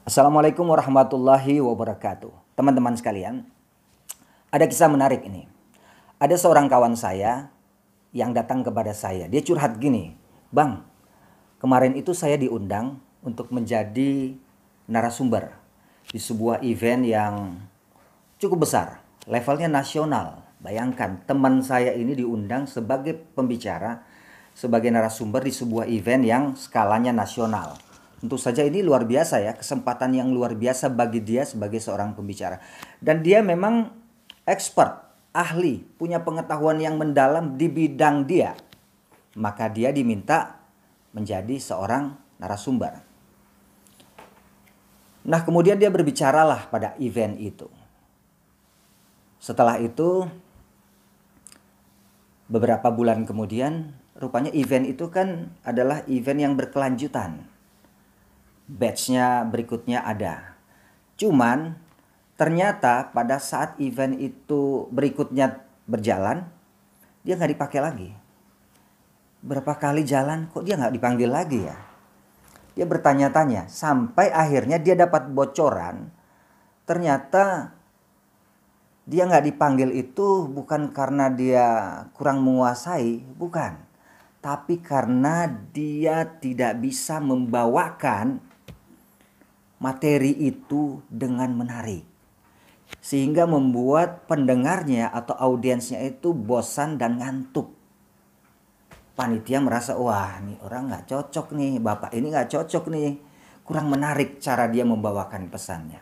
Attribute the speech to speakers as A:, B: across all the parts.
A: Assalamualaikum warahmatullahi wabarakatuh. Teman-teman sekalian, ada kisah menarik ini. Ada seorang kawan saya yang datang kepada saya. Dia curhat gini, "Bang, kemarin itu saya diundang untuk menjadi narasumber di sebuah event yang cukup besar, levelnya nasional. Bayangkan, teman saya ini diundang sebagai pembicara, sebagai narasumber di sebuah event yang skalanya nasional. Tentu saja ini luar biasa ya, kesempatan yang luar biasa bagi dia sebagai seorang pembicara. Dan dia memang expert, ahli, punya pengetahuan yang mendalam di bidang dia. Maka dia diminta menjadi seorang narasumber. Nah, kemudian dia berbicaralah pada event itu. Setelah itu, beberapa bulan kemudian, rupanya event itu kan adalah event yang berkelanjutan. Batch-nya berikutnya ada. Cuman ternyata pada saat event itu berikutnya berjalan, dia nggak dipakai lagi. Berapa kali jalan kok dia nggak dipanggil lagi ya? Dia bertanya-tanya sampai akhirnya dia dapat bocoran. Ternyata dia nggak dipanggil itu bukan karena dia kurang menguasai, bukan. Tapi karena dia tidak bisa membawakan materi itu dengan menarik. Sehingga membuat pendengarnya atau audiensnya itu bosan dan ngantuk. Panitia merasa, wah nih orang gak cocok nih, bapak ini gak cocok nih. Kurang menarik cara dia membawakan pesannya.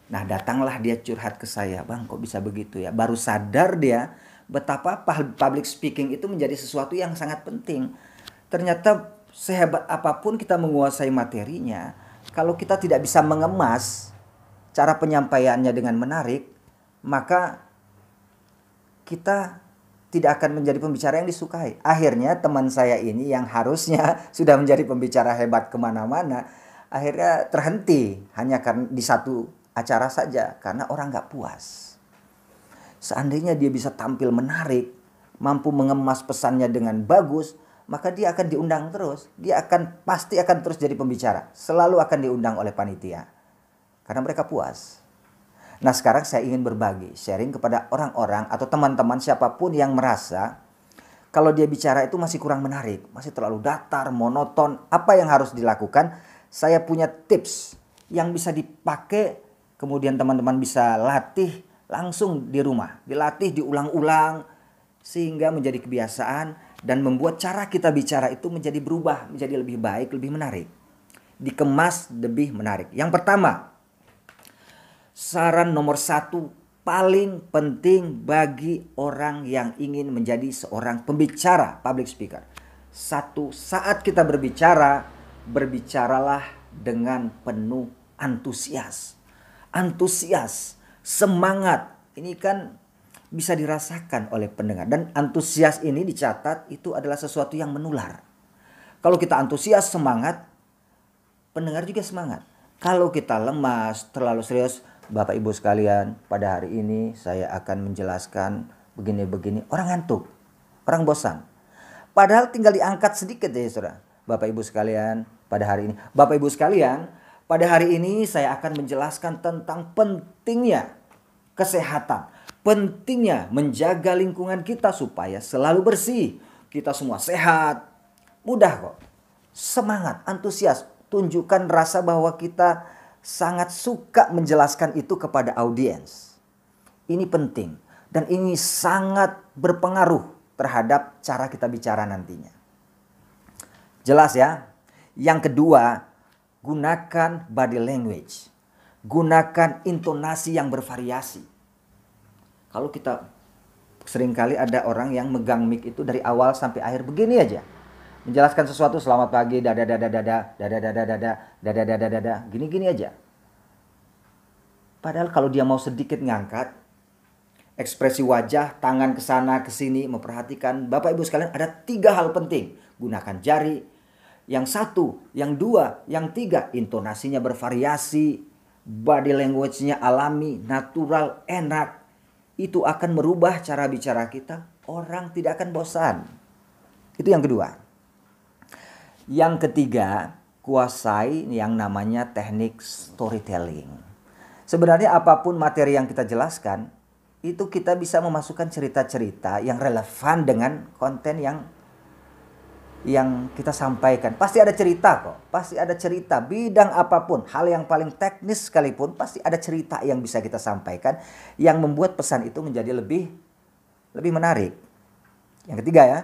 A: Nah, datanglah dia curhat ke saya, "Bang, kok bisa begitu ya?" Baru sadar dia betapa public speaking itu menjadi sesuatu yang sangat penting. Ternyata sehebat apapun kita menguasai materinya, kalau kita tidak bisa mengemas cara penyampaiannya dengan menarik, maka kita tidak akan menjadi pembicara yang disukai. Akhirnya teman saya ini yang harusnya sudah menjadi pembicara hebat kemana-mana, akhirnya terhenti hanya karena di satu acara saja karena orang gak puas. Seandainya dia bisa tampil menarik, mampu mengemas pesannya dengan bagus, maka dia akan diundang terus. Dia pasti akan terus jadi pembicara. Selalu akan diundang oleh panitia. Karena mereka puas. Nah, sekarang saya ingin berbagi, sharing kepada orang-orang atau teman-teman siapapun yang merasa kalau dia bicara itu masih kurang menarik, masih terlalu datar, monoton. Apa yang harus dilakukan? Saya punya tips yang bisa dipakai, kemudian teman-teman bisa latih langsung di rumah. Dilatih, diulang-ulang, sehingga menjadi kebiasaan dan membuat cara kita bicara itu menjadi berubah, menjadi lebih baik, lebih menarik. Dikemas lebih menarik. Yang pertama, saran nomor 1 paling penting bagi orang yang ingin menjadi seorang pembicara, public speaker. Satu, saat kita berbicara, berbicaralah dengan penuh antusias. Antusias, semangat. Ini kan bisa dirasakan oleh pendengar. Dan antusias ini dicatat itu adalah sesuatu yang menular. Kalau kita antusias, semangat, pendengar juga semangat. Kalau kita lemas, terlalu serius, Bapak Ibu sekalian, pada hari ini saya akan menjelaskan begini-begini. Orang ngantuk, orang bosan. Padahal tinggal diangkat sedikit ya saudara. Bapak Ibu sekalian, pada hari ini. Bapak Ibu sekalian, pada hari ini saya akan menjelaskan tentang pentingnya kesehatan. Pentingnya menjaga lingkungan kita supaya selalu bersih. Kita semua sehat. Mudah kok. Semangat, antusias. Tunjukkan rasa bahwa kita sangat suka menjelaskan itu kepada audiens. Ini penting dan ini sangat berpengaruh terhadap cara kita bicara nantinya. Jelas ya? Yang kedua, gunakan body language. Gunakan intonasi yang bervariasi. Kalau kita seringkali ada orang yang megang mic itu dari awal sampai akhir begini aja. Menjelaskan sesuatu, selamat pagi, dada dada dada, dada dada dada, dada dada dada, gini-gini aja. Padahal kalau dia mau sedikit ngangkat ekspresi wajah, tangan ke sana ke sini, memperhatikan, Bapak Ibu sekalian, ada 3 hal penting. Gunakan jari. Yang 1, yang 2, yang 3, intonasinya bervariasi, body language-nya alami, natural, enak. Itu akan merubah cara bicara kita. Orang tidak akan bosan. Itu yang kedua. Yang ketiga, kuasai yang namanya teknik storytelling. Sebenarnya apapun materi yang kita jelaskan, itu kita bisa memasukkan cerita-cerita yang relevan dengan konten yang kita sampaikan. Pasti ada cerita kok, pasti ada cerita bidang apapun, hal yang paling teknis sekalipun pasti ada cerita yang bisa kita sampaikan yang membuat pesan itu menjadi lebih menarik. Yang ketiga ya.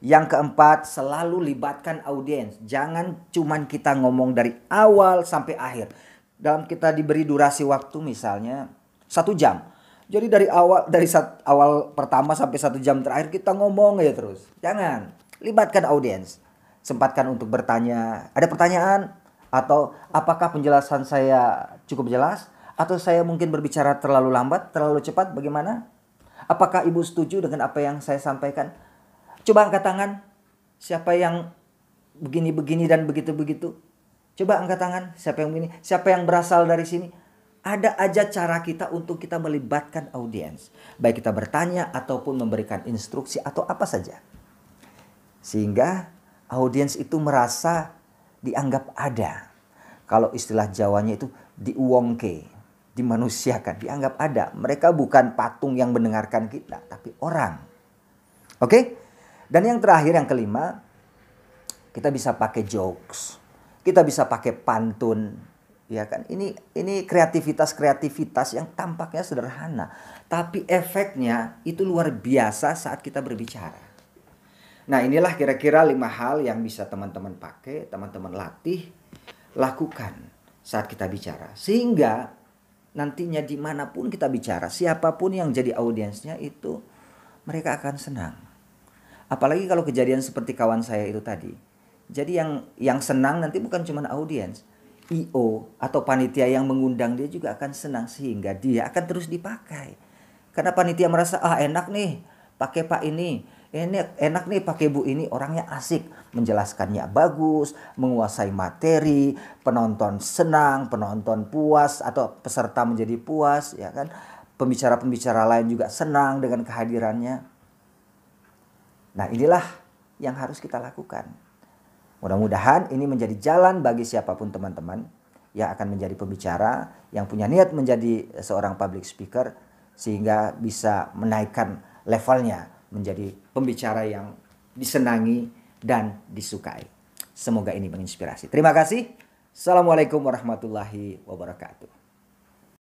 A: Yang keempat, selalu libatkan audiens. Jangan cuman kita ngomong dari awal sampai akhir. Dalam kita diberi durasi waktu misalnya 1 jam. Jadi dari awal pertama sampai 1 jam terakhir kita ngomong aja terus. Jangan. Libatkan audiens. Sempatkan untuk bertanya. Ada pertanyaan? Atau apakah penjelasan saya cukup jelas? Atau saya mungkin berbicara terlalu lambat, terlalu cepat? Bagaimana? Apakah ibu setuju dengan apa yang saya sampaikan? Coba angkat tangan. Siapa yang begini-begini dan begitu-begitu? Coba angkat tangan. Siapa yang begini? Siapa yang berasal dari sini? Ada aja cara kita untuk kita melibatkan audiens. Baik kita bertanya ataupun memberikan instruksi atau apa saja. Sehingga audiens itu merasa dianggap ada. Kalau istilah Jawanya itu diuwongke, dimanusiakan, dianggap ada. Mereka bukan patung yang mendengarkan kita, tapi orang. Oke? Dan yang terakhir, yang kelima, kita bisa pakai jokes, kita bisa pakai pantun, ya kan? Ini kreativitas yang tampaknya sederhana, tapi efeknya itu luar biasa saat kita berbicara. Nah, inilah kira-kira 5 hal yang bisa teman-teman pakai, teman-teman latih, lakukan saat kita bicara, sehingga nantinya dimanapun kita bicara, siapapun yang jadi audiensnya itu mereka akan senang. Apalagi kalau kejadian seperti kawan saya itu tadi. Jadi yang senang nanti bukan cuma audiens, IO atau panitia yang mengundang dia juga akan senang, sehingga dia akan terus dipakai. Karena panitia merasa enak nih pakai Pak ini enak nih pakai Bu ini, orangnya asik, menjelaskannya bagus, menguasai materi, penonton senang, penonton puas atau peserta menjadi puas, ya kan? Pembicara-pembicara lain juga senang dengan kehadirannya. Nah, inilah yang harus kita lakukan. Mudah-mudahan ini menjadi jalan bagi siapapun teman-teman yang akan menjadi pembicara, yang punya niat menjadi seorang public speaker, sehingga bisa menaikkan levelnya menjadi pembicara yang disenangi dan disukai. Semoga ini menginspirasi. Terima kasih. Assalamualaikum warahmatullahi wabarakatuh.